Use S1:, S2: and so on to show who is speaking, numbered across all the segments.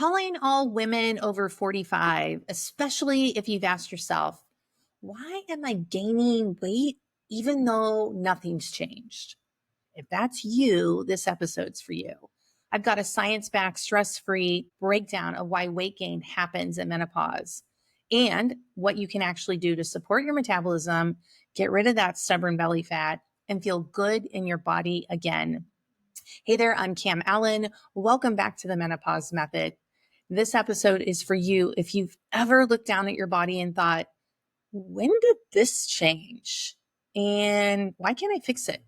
S1: Calling all women over 45, especially if you've asked yourself, why am I gaining weight even though nothing's changed? If that's you, this episode's for you. I've got a science backed, stress free breakdown of why weight gain happens in menopause and what you can actually do to support your metabolism, get rid of that stubborn belly fat, and feel good in your body again. Hey there, I'm Cam Allen. Welcome back to the Menopause Method. This episode is for you if you've ever looked down at your body and thought, when did this change? And why can't I fix it?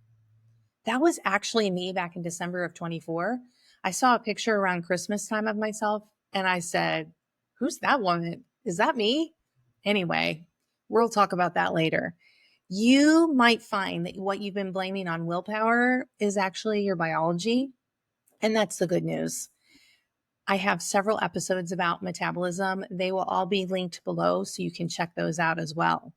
S1: That was actually me back in December of 24. I saw a picture around Christmas time of myself and I said, who's that woman? Is that me? Anyway, we'll talk about that later. You might find that what you've been blaming on willpower is actually your biology. And that's the good news. I have several episodes about metabolism. They will all be linked below so you can check those out as well.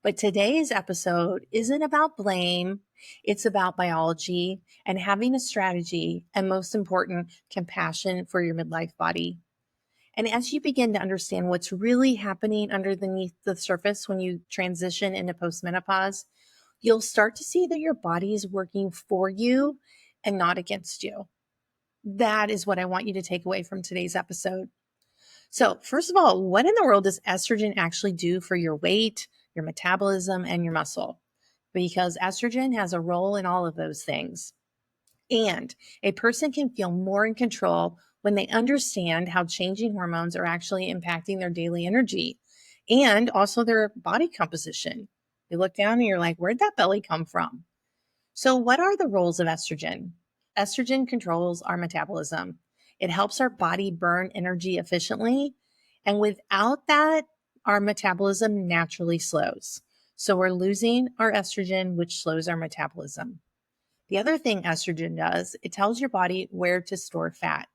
S1: But today's episode isn't about blame. It's about biology and having a strategy, and most important, compassion for your midlife body. And as you begin to understand what's really happening underneath the surface when you transition into postmenopause, you'll start to see that your body is working for you and not against you. That is what I want you to take away from today's episode. So, first of all, what in the world does estrogen actually do for your weight, your metabolism, and your muscle? Because estrogen has a role in all of those things. And a person can feel more in control when they understand how changing hormones are actually impacting their daily energy and also their body composition. You look down and you're like, where'd that belly come from? So, what are the roles of estrogen? Estrogen controls our metabolism. It helps our body burn energy efficiently. And without that, our metabolism naturally slows. So, we're losing our estrogen, which slows our metabolism. The other thing estrogen does, it tells your body where to store fat.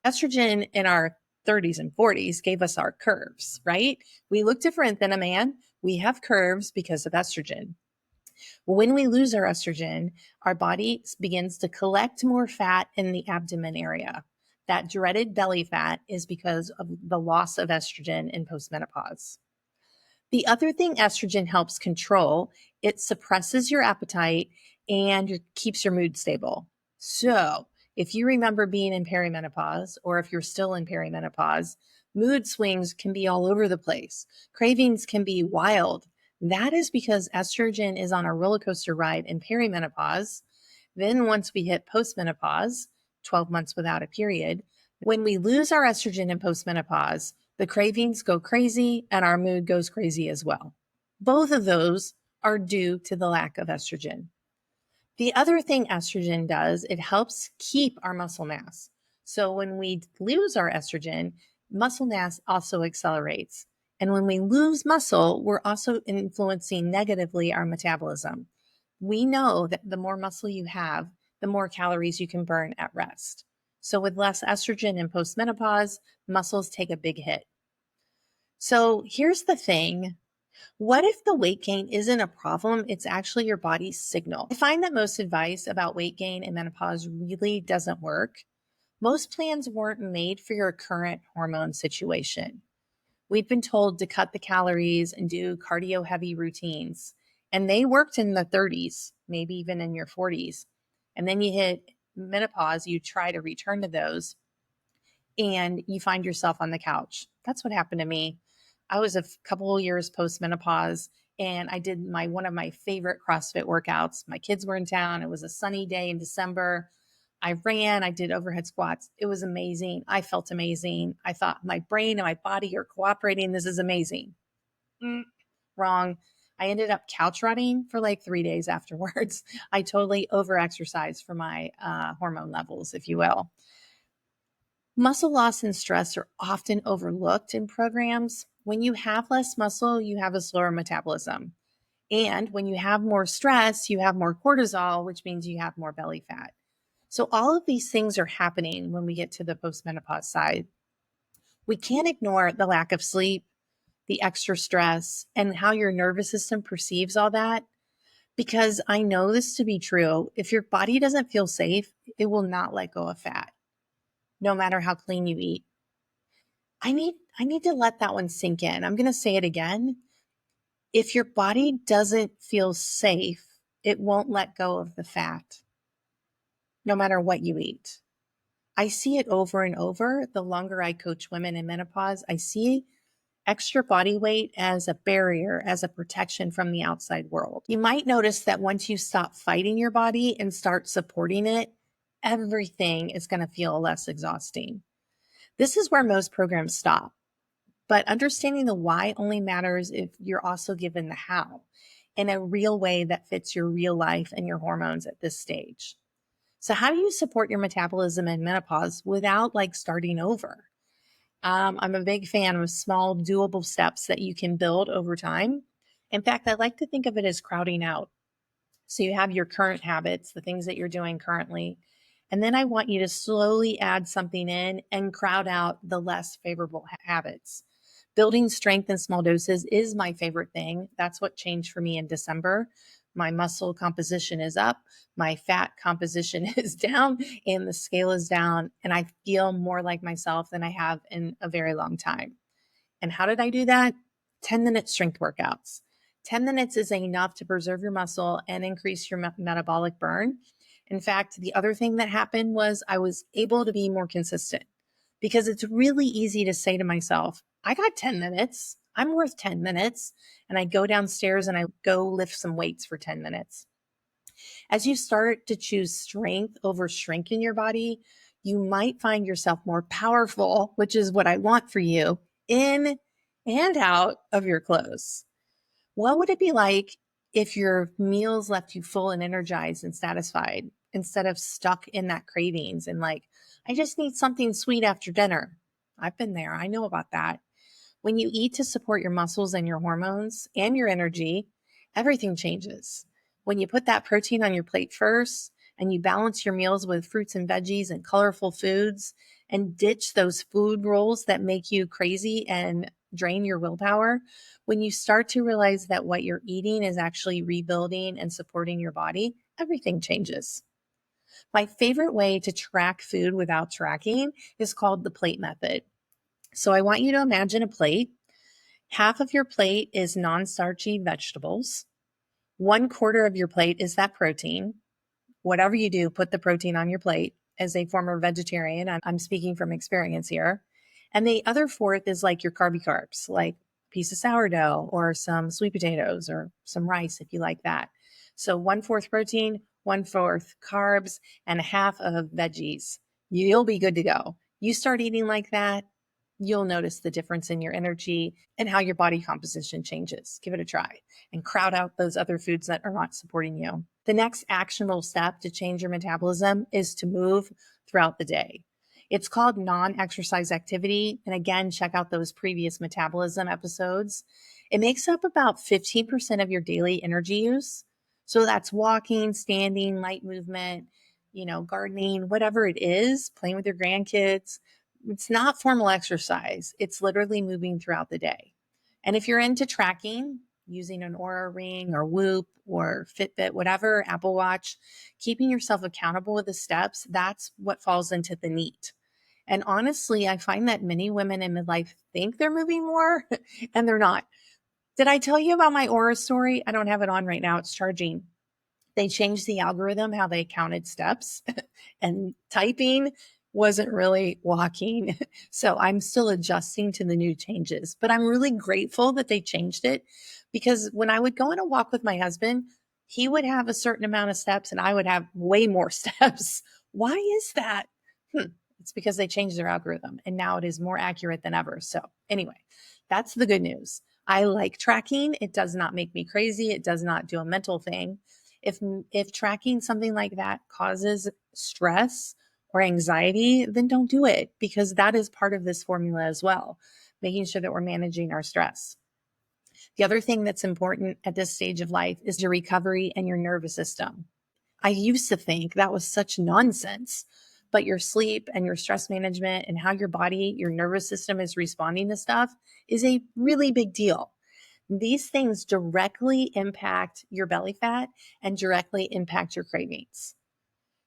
S1: Estrogen in our 30s and 40s gave us our curves, right? We look different than a man. We have curves because of estrogen. When we lose our estrogen, our body begins to collect more fat in the abdomen area. That dreaded belly fat is because of the loss of estrogen in postmenopause. The other thing estrogen helps control, it suppresses your appetite and keeps your mood stable. So, if you remember being in perimenopause, or if you're still in perimenopause, mood swings can be all over the place. Cravings can be wild. That is because estrogen is on a roller coaster ride in perimenopause. Then, once we hit postmenopause, 12 months without a period, when we lose our estrogen in postmenopause, the cravings go crazy and our mood goes crazy as well. Both of those are due to the lack of estrogen. The other thing estrogen does, it helps keep our muscle mass. So when we lose our estrogen, muscle mass also accelerates. And when we lose muscle, we're also influencing negatively our metabolism. We know that the more muscle you have, the more calories you can burn at rest. So with less estrogen in postmenopause, muscles take a big hit. So here's the thing. What if the weight gain isn't a problem? It's actually your body's signal. I find that most advice about weight gain in menopause really doesn't work. Most plans weren't made for your current hormone situation. We've been told to cut the calories and do cardio heavy routines, and they worked in the 30s, maybe even in your 40s. And then you hit menopause, you try to return to those, and you find yourself on the couch. That's what happened to me. I was a couple of years post menopause and I did one of my favorite CrossFit workouts. My kids were in town. It was a sunny day in December. I ran, I did overhead squats. It was amazing. I felt amazing. I thought my brain and my body are cooperating. This is amazing. Wrong. I ended up couch running for like 3 days afterwards. I totally overexercised for my hormone levels, if you will. Muscle loss and stress are often overlooked in programs. When you have less muscle, you have a slower metabolism. And when you have more stress, you have more cortisol, which means you have more belly fat. So all of these things are happening when we get to the postmenopause side. We can't ignore the lack of sleep, the extra stress, and how your nervous system perceives all that. Because I know this to be true. If your body doesn't feel safe, it will not let go of fat, no matter how clean you eat. I need to let that one sink in. I'm going to say it again. If your body doesn't feel safe, it won't let go of the fat, no matter what you eat. I see it over and over. The longer I coach women in menopause, I see extra body weight as a barrier, as a protection from the outside world. You might notice that once you stop fighting your body and start supporting it, everything is going to feel less exhausting. This is where most programs stop. But understanding the why only matters if you're also given the how in a real way that fits your real life and your hormones at this stage. So how do you support your metabolism in menopause without starting over? I'm a big fan of small, doable steps that you can build over time. In fact, I like to think of it as crowding out. So you have your current habits, the things that you're doing currently. And then I want you to slowly add something in and crowd out the less favorable habits. Building strength in small doses is my favorite thing. That's what changed for me in December. My muscle composition is up, my fat composition is down, and the scale is down. And I feel more like myself than I have in a very long time. And how did I do that? 10-minute strength workouts. 10 minutes is enough to preserve your muscle and increase your metabolic burn. In fact, the other thing that happened was I was able to be more consistent because it's really easy to say to myself, I got 10 minutes. I'm worth 10 minutes. And I go downstairs and I go lift some weights for 10 minutes. As you start to choose strength over shrink in your body, you might find yourself more powerful, which is what I want for you, in and out of your clothes. What would it be like if your meals left you full and energized and satisfied instead of stuck in that cravings and I just need something sweet after dinner? I've been there. I know about that. When you eat to support your muscles and your hormones and your energy, everything changes. When you put that protein on your plate first and you balance your meals with fruits and veggies and colorful foods and ditch those food rules that make you crazy and drain your willpower, when you start to realize that what you're eating is actually rebuilding and supporting your body, everything changes. My favorite way to track food without tracking is called the plate method. So I want you to imagine a plate. Half of your plate is non-starchy vegetables. 1/4 of your plate is that protein. Whatever you do, put the protein on your plate. As a former vegetarian, I'm speaking from experience here. And the other fourth is your carbs, like a piece of sourdough or some sweet potatoes or some rice if you like that. So 1/4 protein, 1/4 carbs, and a half of veggies. You'll be good to go. You start eating like that, you'll notice the difference in your energy and how your body composition changes. Give it a try and crowd out those other foods that are not supporting you. The next actionable step to change your metabolism is to move throughout the day. It's called non-exercise activity. And again, check out those previous metabolism episodes. It makes up about 15% of your daily energy use. So that's walking, standing, light movement, gardening, whatever it is, playing with your grandkids. It's not formal exercise. It's literally moving throughout the day. And if you're into tracking, using an Oura ring or Whoop or Fitbit, whatever, Apple Watch, keeping yourself accountable with the steps, that's what falls into the NEAT. And honestly, I find that many women in midlife think they're moving more and they're not. Did I tell you about my Oura story? I don't have it on right now. It's charging. They changed the algorithm, how they counted steps, and typing wasn't really walking. So I'm still adjusting to the new changes, but I'm really grateful that they changed it because when I would go on a walk with my husband, he would have a certain amount of steps and I would have way more steps. Why is that? It's because they changed their algorithm and now it is more accurate than ever. So anyway, that's the good news. I like tracking. It does not make me crazy. It does not do a mental thing. If tracking something like that causes stress or anxiety, then don't do it because that is part of this formula as well, making sure that we're managing our stress. The other thing that's important at this stage of life is your recovery and your nervous system. I used to think that was such nonsense, but your sleep and your stress management and how your body, your nervous system is responding to stuff is a really big deal. These things directly impact your belly fat and directly impact your cravings.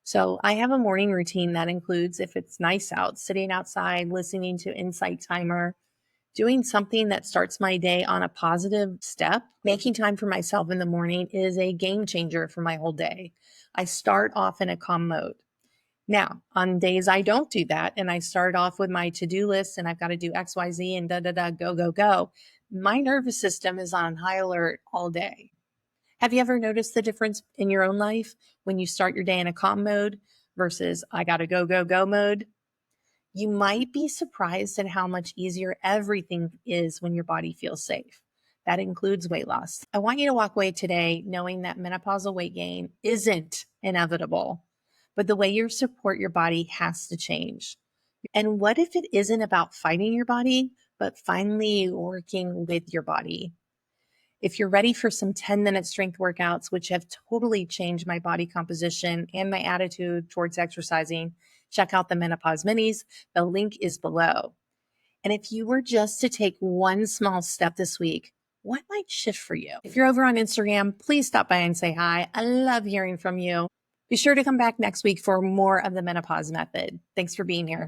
S1: So I have a morning routine that includes, if it's nice out, sitting outside, listening to Insight Timer, doing something that starts my day on a positive step. Making time for myself in the morning is a game changer for my whole day. I start off in a calm mode. Now, on days I don't do that, and I start off with my to-do list and I've got to do XYZ and da da da, go, go, go, my nervous system is on high alert all day. Have you ever noticed the difference in your own life when you start your day in a calm mode versus I got to go, go, go mode? You might be surprised at how much easier everything is when your body feels safe. That includes weight loss. I want you to walk away today knowing that menopausal weight gain isn't inevitable, but the way you support your body has to change. And what if it isn't about fighting your body, but finally working with your body? If you're ready for some 10-minute strength workouts, which have totally changed my body composition and my attitude towards exercising, check out the Menopause Minis. The link is below. And if you were just to take one small step this week, what might shift for you? If you're over on Instagram, please stop by and say hi. I love hearing from you. Be sure to come back next week for more of the Menopause Method. Thanks for being here.